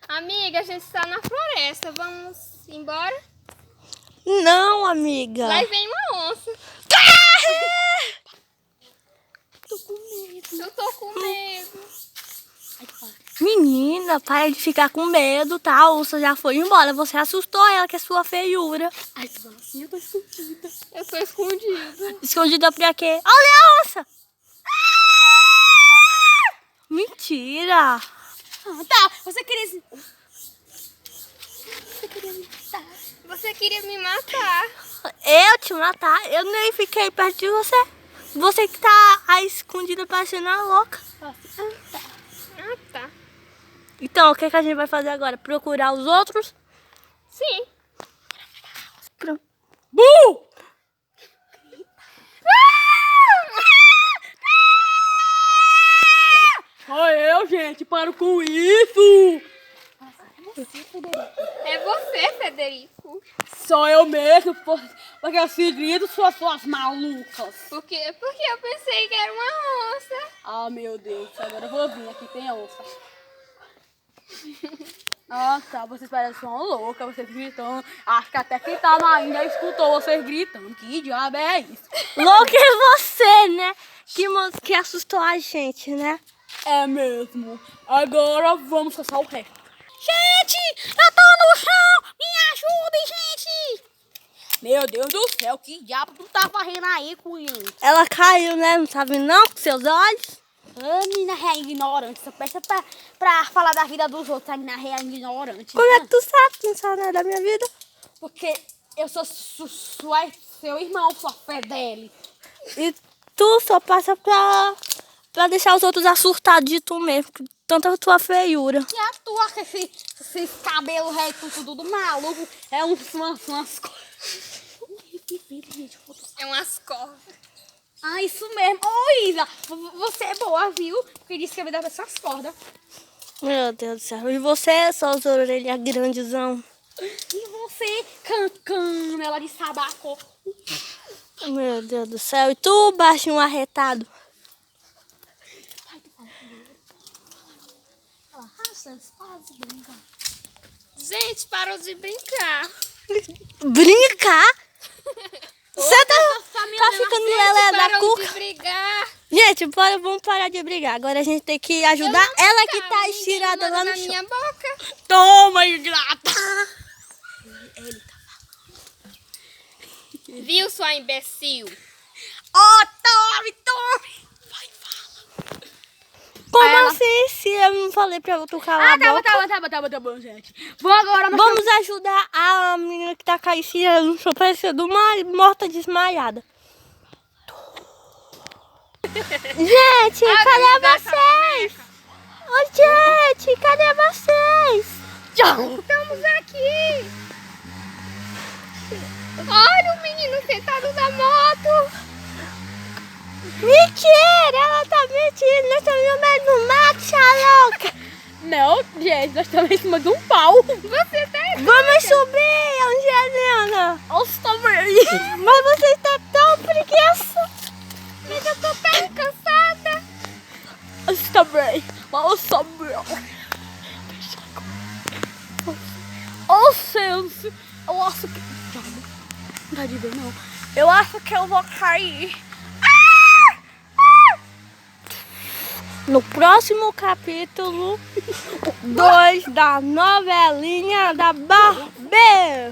Amiga, a gente está na floresta. Vamos embora? Não, amiga. Lá vem uma onça. Tô com medo. Eu tô com medo. Menina, para de ficar com medo, tá? A onça já foi embora. Você assustou ela com a sua feiura. Ai, tu fala assim, eu tô escondida. Eu tô escondida. Escondida pra quê? Olha a onça! Mentira! Tá, você queria me matar. Você queria me matar. Eu te matar? Eu nem fiquei perto de você. Você que tá aí escondida parecendo uma louca. Ah, tá. Então, o que a gente vai fazer agora? Procurar os outros? Sim. Pronto. Só eu, gente, paro com isso! É você, Federico. Só eu mesmo, porque assim grito suas malucas. Por quê? Porque eu pensei que era uma onça. Ah, meu Deus, agora eu vou vir, aqui tem onça. Ah, tá, vocês parecem uma louca, vocês gritando. Acho que até quem tava ainda escutou vocês gritando. Que diabo é isso? Louca é você, né? Que assustou a gente, né? É mesmo. Agora vamos caçar o resto. Gente, eu tô no chão! Me ajudem, gente! Meu Deus do céu, que diabo tu tá fazendo aí, cunhado? Ela caiu, né? Não sabe não com seus olhos? A menina é ignorante, só peça pra falar da vida dos outros, a menina é ignorante. Como é que tu sabe que não sabe nada da minha vida? Porque eu sou seu irmão, sua fé dele. E tu só passa pra deixar os outros assustados de tu mesmo. Tanta tua feiura. E a tua, com esses cabelos retos, tudo maluco, é umas coisas. É umas cordas. Ah, isso mesmo. Ô, Isa, você é boa, viu? Porque disse que ia me dar essas cordas. Meu Deus do céu. E você, suas orelhas grandezão? E você, canela de sabaco. Meu Deus do céu. E tu, baixinho arretado? Gente, parou de brincar. Brincar? Você tá ficando lelé da Parou de cuca? brigar. Gente, vamos parar de brigar. Agora a gente tem que ajudar ela que tá estirada lá no na chão. minha boca. Toma, ingrata. Viu, sua imbecil? Ó, tome. Vai, fala. Como assim, se eu não falei pra tu calar a boca? Tá bom, gente. Vou agora, mas Vamos ajudar a menina que tá caída no chão, parecendo uma morta desmaiada. Gente, cadê vocês? Ô, gente, cadê vocês? Estamos aqui. Olha o menino sentado na moto. Mentira, ela tá mentindo. Nós estamos no meio do mato, louca. não, gente, nós estamos em cima de um pau. Você tá Vamos subir, Angelina. Nossa, tá bem. Mas você está tão preguiça. Mas eu tô tão cansada. Está bem. Nossa, meu. Ô, senso. Eu acho que... Não dá de ver, não. Eu acho que eu vou cair. No próximo capítulo 2 da novelinha da Barbie.